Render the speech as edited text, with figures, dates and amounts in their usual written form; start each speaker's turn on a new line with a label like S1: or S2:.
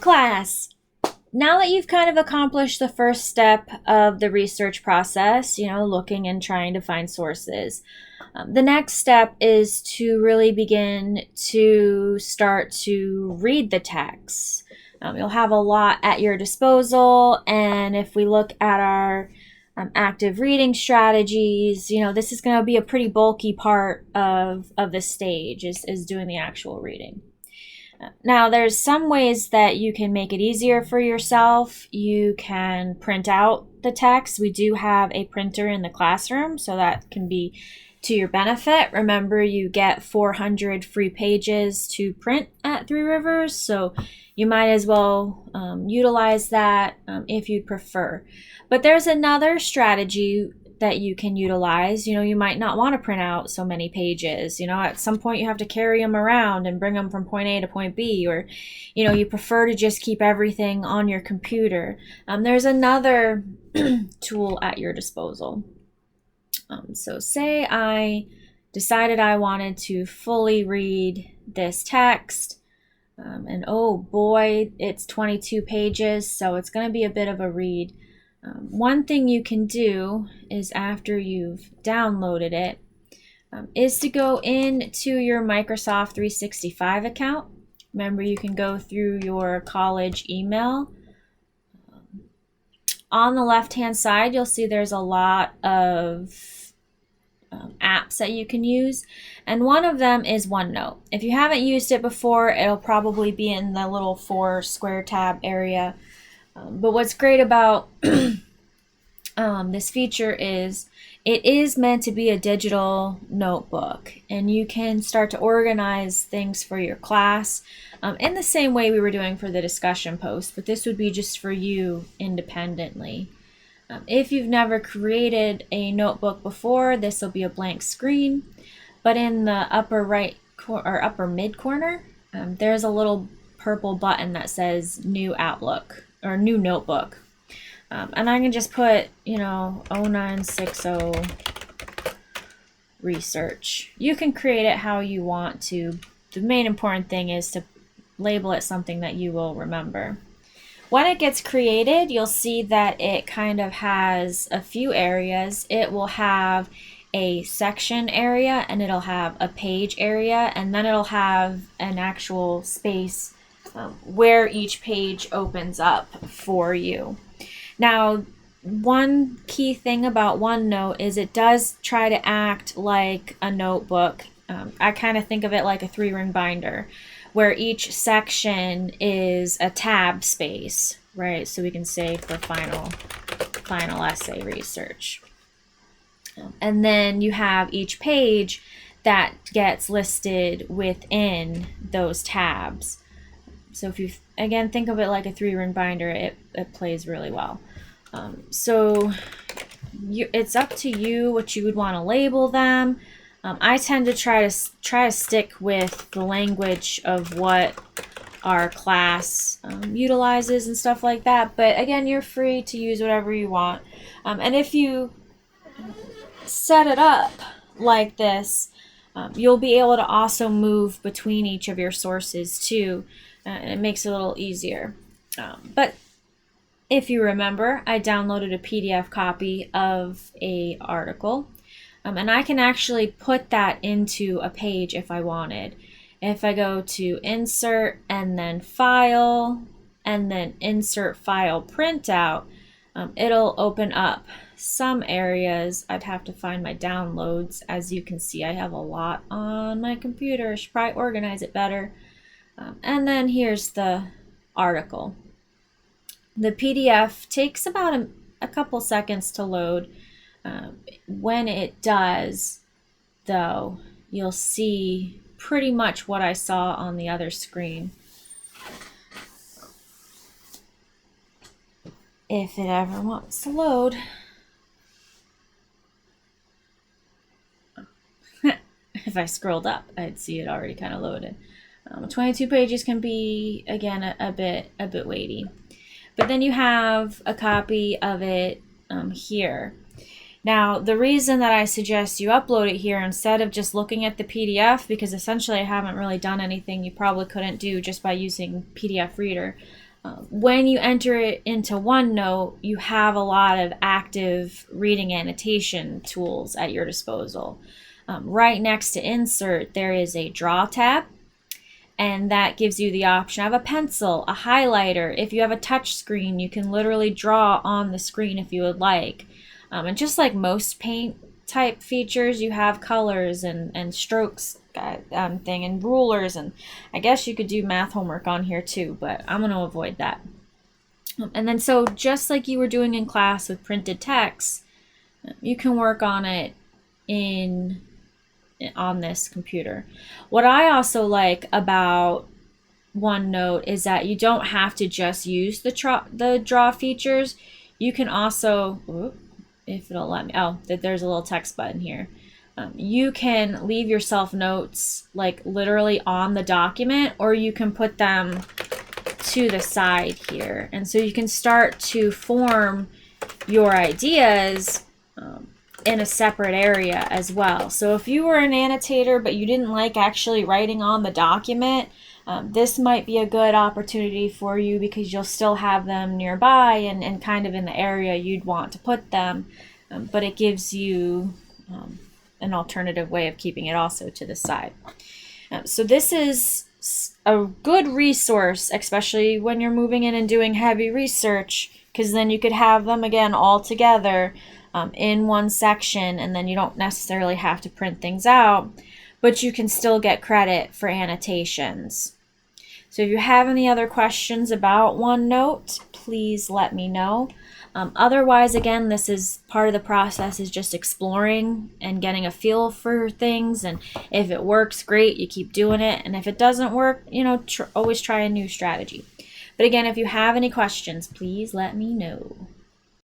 S1: class! Now that you've kind of accomplished the first step of the research process, looking and trying to find sources, the next step is to really begin to start to read the text. You'll have a lot at your disposal, and if we look at our active reading strategies, this is going to be a pretty bulky part of the stage is doing the actual reading. Now, there's some ways that you can make it easier for yourself. You can print out the text. We do have a printer in the classroom, so that can be to your benefit. Remember, you get 400 free pages to print at Three Rivers, so you might as well utilize that if you'd prefer. But there's another strategy that you can utilize. You might not want to print out so many pages. At some point you have to carry them around and bring them from point A to point B, or you prefer to just keep everything on your computer. There's another tool at your disposal. So say I decided I wanted to fully read this text, and oh boy, it's 22 pages, so it's going to be a bit of a read. One thing you can do is, after you've downloaded it, is to go into your Microsoft 365 account. Remember, you can go through your college email. On the left-hand side, you'll see there's a lot of apps that you can use, and one of them is OneNote. If you haven't used it before, it'll probably be in the little 4 square tab area. But what's great about this feature is it is meant to be a digital notebook, and you can start to organize things for your class in the same way we were doing for the discussion post, but this would be just for you independently. If you've never created a notebook before, this will be a blank screen, but in the upper right or upper mid corner, there's a little purple button that says New Outlook or New Notebook. And I can just put, 0960 research. You can create it how you want to. The main important thing is to label it something that you will remember. When it gets created, you'll see that it kind of has a few areas. It will have a section area, and it'll have a page area, and then it'll have an actual space where each page opens up for you. Now, one key thing about OneNote is it does try to act like a notebook. I kind of think of it like a 3-ring binder, where each section is a tab space, right? So we can say for final essay research. And then you have each page that gets listed within those tabs. So if you, again, think of it like a 3-ring binder, it plays really well. So it's up to you what you would want to label them. I tend to try to stick with the language of what our class utilizes and stuff like that. But again, you're free to use whatever you want. And if you set it up like this, you'll be able to also move between each of your sources too. And it makes it a little easier. But if you remember, I downloaded a PDF copy of an article. And I can actually put that into a page if I wanted. If I go to Insert and then File and then Insert File Printout, it'll open up some areas. I'd have to find my downloads. As you can see, I have a lot on my computer. I should probably organize it better. And then here's the article. The PDF takes about a couple seconds to load. When it does, though, you'll see pretty much what I saw on the other screen. If it ever wants to load. If I scrolled up, I'd see it already kind of loaded. 22 pages can be, again, a bit weighty. But then you have a copy of it here. Now, the reason that I suggest you upload it here instead of just looking at the PDF, because essentially I haven't really done anything you probably couldn't do just by using PDF Reader, When you enter it into OneNote, you have a lot of active reading annotation tools at your disposal. Right next to Insert, there is a Draw tab, and that gives you the option of a pencil, a highlighter. If you have a touch screen, you can literally draw on the screen if you would like. And just like most paint type features, you have colors and strokes thing and rulers, and I guess you could do math homework on here too, but I'm going to avoid that. And then so just like you were doing in class with printed text, you can work on it on this computer. What I also like about OneNote is that you don't have to just use the draw features. You can also, if it'll let me, there's a little text button here. You can leave yourself notes like literally on the document, or you can put them to the side here. And so you can start to form your ideas in a separate area as well. So if you were an annotator but you didn't like actually writing on the document, this might be a good opportunity for you, because you'll still have them nearby and kind of in the area you'd want to put them, but it gives you an alternative way of keeping it also to the side. So this is a good resource, especially when you're moving in and doing heavy research, because then you could have them again all together in one section, and then you don't necessarily have to print things out, but you can still get credit for annotations. So if you have any other questions about OneNote, please let me know. Otherwise, again, this is part of the process, is just exploring and getting a feel for things, and if it works, great, you keep doing it, and if it doesn't work, always try a new strategy. But again, if you have any questions, please let me know.